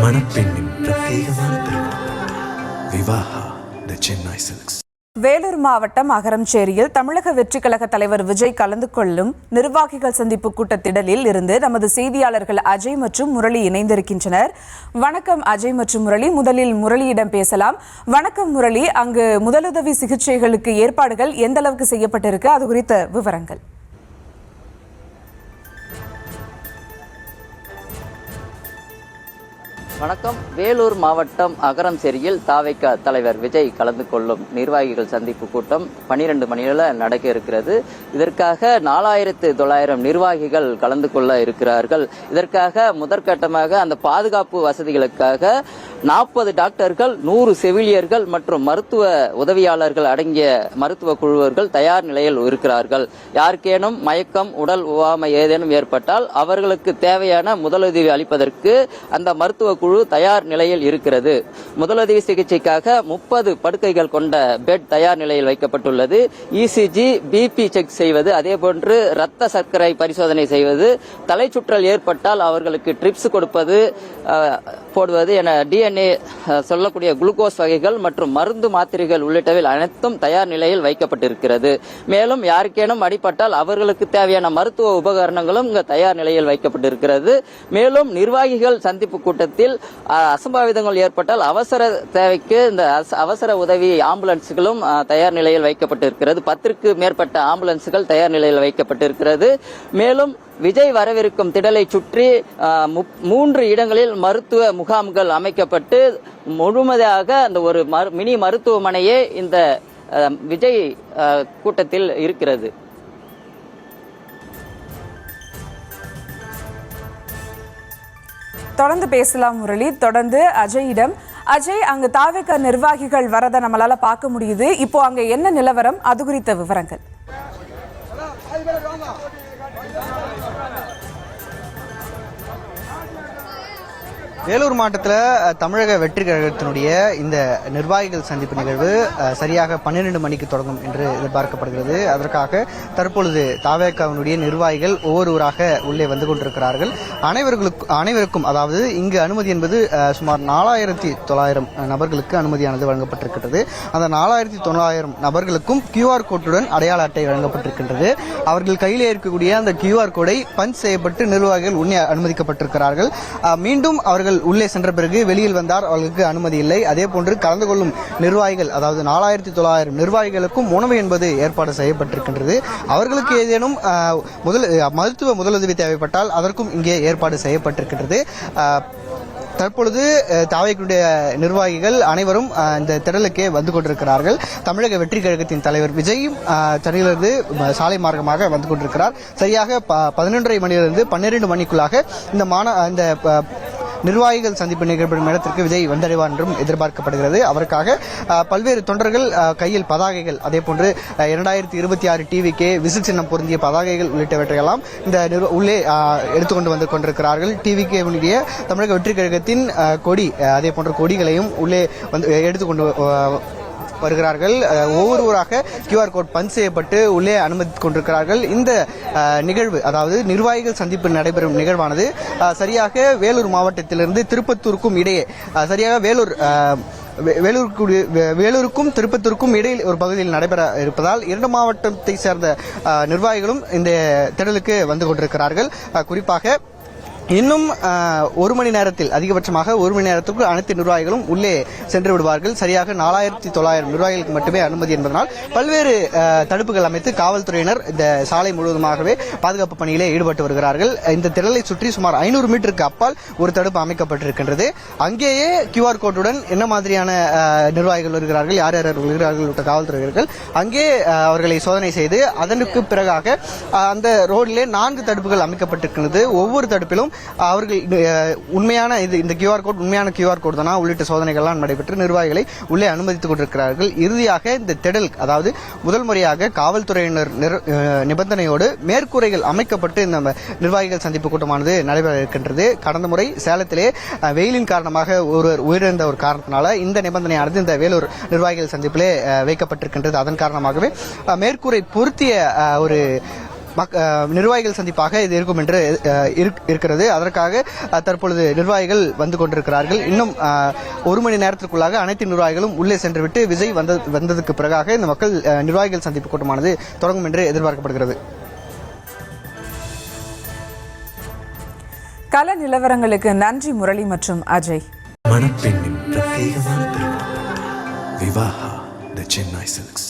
மணப்பெண்ணின் பிரத்யேகமான திருமணம் விவாஹா தி சென்னை சில்க்ஸ். வேலூர் மாவட்டம் அகரம்சேரியில் தமிழக வெற்றிக் கழக தலைவர் விஜய் கலந்து கொள்ளும் நிர்வாகிகள் சந்திப்பு கூட்டத்திடலில் இருந்து நமது செய்தியாளர்கள் அஜய் மற்றும் முரளி இணைந்திருக்கின்றனர். வணக்கம் அஜய் மற்றும் முரளி. முதலில் முரளியிடம் பேசலாம். வணக்கம் முரளி, அங்கு முதலுதவி சிகிச்சைகளுக்கு ஏற்பாடுகள் எந்த அளவுக்கு செய்யப்பட்டிருக்கு, அது குறித்த விவரங்கள்? வணக்கம். வேலூர் மாவட்டம் அகரம்சேரியில் தாவேகா தலைவர் விஜய் கலந்து கொள்ளும் நிர்வாகிகள் சந்திப்பு கூட்டம் 12 மணியில் நடக்க இருக்கிறது. இதற்காக 4900 நிர்வாகிகள் கலந்து கொள்ள இருக்கிறார்கள். இதற்காக முதற்கட்டமாக அந்த பாதுகாப்பு வசதிகளுக்காக 40 டாக்டர்கள், 100 செவிலியர்கள் மற்றும் மருத்துவ உதவியாளர்கள் அடங்கிய மருத்துவ குழுவர்கள் தயார் நிலையில் இருக்கிறார்கள். யாருக்கேனும் மயக்கம், உடல் உவாமை ஏதேனும் ஏற்பட்டால் அவர்களுக்கு தேவையான முதலுதவி அளிப்பதற்கு அந்த மருத்துவ குழு தயார் நிலையில் இருக்கிறது. முதலுதவி சிகிச்சைக்காக 30 படுக்கைகள் கொண்ட பெட் தயார் நிலையில் வைக்கப்பட்டுள்ளது. இசிஜி, பிபி செக் செய்வது, அதேபோன்று ரத்த சர்க்கரை பரிசோதனை செய்வது, தலை சுற்றல் ஏற்பட்டால் அவர்களுக்கு ட்ரிப்ஸ் கொடுப்பது, போடுவது என DNA சொல்லக்கூடிய குளுக்கோஸ் வகைகள் மற்றும் மருந்து மாத்திரைகள் உள்ளிட்டவை அனைத்தும் தயார் நிலையில் வைக்கப்பட்டிருக்கிறது. மேலும் யாருக்கேனும் அடிபட்டால் அவர்களுக்கு தேவையான மருத்துவ உபகரணங்களும் இங்கு தயார் நிலையில் வைக்கப்பட்டிருக்கிறது. மேலும் நிர்வாகிகள் சந்திப்பு கூட்டத்தில் அசம்பாவிதங்கள் ஏற்பட்டால் அவசர தேவைக்கு இந்த அவசர உதவி ஆம்புலன்ஸ்களும் தயார் நிலையில் வைக்கப்பட்டிருக்கிறது. 10க்கு மேற்பட்ட ஆம்புலன்ஸ்கள் தயார் நிலையில் வைக்கப்பட்டிருக்கிறது. மேலும் விஜய் வரவிருக்கும் திடலை சுற்றி 3 இடங்களில் மருத்துவ முகாம்கள் அமைக்கப்பட்டு முழுமையாக அந்த ஒரு மினி மருத்துவமனையே இந்த விஜய் கூட்டத்தில் இருக்கிறது. தொடர்ந்து பேசலாம் முரளி. தொடர்ந்து அஜயிடம். அஜய், அங்கு தாவேகா நிர்வாகிகள் வரதை நம்மளால பார்க்க முடியுது. இப்போ அங்க என்ன நிலவரம், அது குறித்த விவரங்கள்? வேலூர் மாவட்டத்தில் தமிழக வெற்றி கழகத்தினுடைய இந்த நிர்வாகிகள் சந்திப்பு நிகழ்வு சரியாக 12 மணிக்கு தொடங்கும் என்று எதிர்பார்க்கப்படுகிறது. அதற்காக தற்பொழுது தாவேகாவினுடைய நிர்வாகிகள் ஒவ்வொருவராக உள்ளே வந்து கொண்டிருக்கிறார்கள். அனைவருக்கும் அதாவது இங்கு அனுமதி என்பது சுமார் 4900 நபர்களுக்கு அனுமதியானது வழங்கப்பட்டிருக்கிறது. அந்த 4900 நபர்களுக்கும் QR கோட்டுடன் அடையாள அட்டை வழங்கப்பட்டிருக்கின்றது. அவர்கள் கையில் இருக்கக்கூடிய அந்த QR கோடை பஞ்ச் செய்யப்பட்டு நிர்வாகிகள் உள்ளே அனுமதிக்கப்பட்டிருக்கிறார்கள். மீண்டும் அவர்கள் உள்ளே சென்ற பிறகு வெளியில் வந்தார் அவர்களுக்கு அனுமதி இல்லை. அதே போன்று கலந்து கொள்ளும் நிர்வாகிகள், அதாவது 4900 நிர்வாகிகளுக்கும் உணவு என்பது ஏற்பாடு செய்யப்பட்டிருக்கின்றது. அவர்களுக்கு ஏதேனும் மருத்துவ முதலுதவி தேவைப்பட்டால் அதற்கும் இங்கே ஏற்பாடு செய்யப்பட்டிருக்கின்றது. தற்பொழுது தாவேகளுடைய நிர்வாகிகள் அனைவரும் இந்த திடலுக்கே வந்து கொண்டிருக்கிறார்கள். தமிழக வெற்றி கழகத்தின் தலைவர் விஜயும் சென்னையிலிருந்து சாலை மார்க்கமாக வந்து கொண்டிருக்கிறார். சரியாக 11:30 மணியிலிருந்து 12 மணிக்குள்ளாக இந்த நிர்வாகிகள் சந்திப்பு நிகழ்ச்சியின் இடத்திற்கு விஜய் வந்தடைவார் என்றும் எதிர்பார்க்கப்படுகிறது. அவருக்காக பல்வேறு தொண்டர்கள் கையில் பதாகைகள், அதே போன்று 2026 டிவிக்கு விசில் சின்னம் பொருந்திய பதாகைகள் உள்ளிட்டவற்றையெல்லாம் இந்த உள்ளே எடுத்துக்கொண்டு வந்து கொண்டிருக்கிறார்கள். டிவிக்கு தமிழக வெற்றி கழகத்தின் கொடி, அதே போன்ற கொடிகளையும் உள்ளே வந்து எடுத்துக்கொண்டு வருகிறார்கள். ஒவ்வொருவராக QR கோட் பஞ்ச் செய்யப்பட்டு உள்ளே அனுமதித்துக் கொண்டிருக்கிறார்கள். இந்த நிகழ்வு, அதாவது நிர்வாகிகள் சந்திப்பு நடைபெறும் நிகழ்வானது சரியாக வேலூர் மாவட்டத்திலிருந்து திருப்பத்தூருக்கும் இடையே, சரியாக வேலூருக்கும் திருப்பத்தூருக்கும் இடையில் ஒரு பகுதியில் நடைபெற இருப்பதால் 2 மாவட்டத்தை சேர்ந்த நிர்வாகிகளும் இந்த திடலுக்கு வந்து கொண்டிருக்கிறார்கள். குறிப்பாக இன்னும் 1 மணி நேரத்தில், அதிகபட்சமாக 1 மணி நேரத்துக்கு அனைத்து நிர்வாகிகளும் உள்ளே சென்று விடுவார்கள். சரியாக 4900 நிர்வாகிகளுக்கு மட்டுமே அனுமதி என்பதனால் பல்வேறு தடுப்புகள் அமைத்து காவல்துறையினர் இந்த சாலை முழுவதுமாகவே பாதுகாப்பு பணியிலே ஈடுபட்டு வருகிறார்கள். இந்த திடலை சுற்றி சுமார் 500 மீட்டருக்கு அப்பால் ஒரு தடுப்பு அமைக்கப்பட்டிருக்கின்றது. அங்கேயே QR கோட்டுடன் என்ன மாதிரியான நிர்வாகிகள் வருகிறார்கள், யார் யார் வருகிறார்கள் உள்ளிட்ட காவல்துறையினர்கள் அங்கே அவர்களை சோதனை செய்து அதற்கு பிறகாக அந்த ரோடிலே 4 தடுப்புகள் அமைக்கப்பட்டிருக்கிறது. ஒவ்வொரு தடுப்பிலும் அவர்கள் உண்மையான இந்த QR கோட் உண்மையான QR கோட் தானா உள்ளிட்ட சோதனைகள்லாம் நடைபெற்று நிர்வாகிகளை உள்ளே அனுமதித்துக் கொண்டிருக்கிறார்கள். இறுதியாக இந்த திடல், அதாவது முதல் முறையாக காவல்துறையினர் நிபந்தனையோடு மேற்கூரைகள் அமைக்கப்பட்டு இந்த நிர்வாகிகள் சந்திப்பு கூட்டமானது நடைபெற இருக்கின்றது. கடந்த முறை சேலத்திலே வெயிலின் காரணமாக ஒருவர் உயிரிழந்த ஒரு காரணத்தினால இந்த நிபந்தனையானது இந்த வேலூர் நிர்வாகிகள் சந்திப்பிலே வைக்கப்பட்டிருக்கின்றது. அதன் காரணமாகவே மேற்கூரை பொருத்திய ஒரு நிர்வாகிகள் சந்திப்பாக இது இருக்கும் என்று இருக்கிறது. அதற்காக தற்பொழுது நிர்வாகிகள் வந்து கொண்டிருக்கிறார்கள். இன்னும் ஒரு மணி நேரத்திற்குள்ளாக அனைத்து நிர்வாகிகளும் உள்ளே சென்றுவிட்டு விஜய் வந்ததுக்கு பிறகாக இந்த மக்கள் நிர்வாகிகள் சந்திப்பு கூட்டமானது தொடங்கும் என்று எதிர்பார்க்கப்படுகிறது. கள நிலவரங்களுக்கு நன்றி முரளி மற்றும் அஜய். மணப்பெண்ணின் பிரத்யேகமான திருமணம் விவாஹா தி சென்னை சில்க்ஸ்.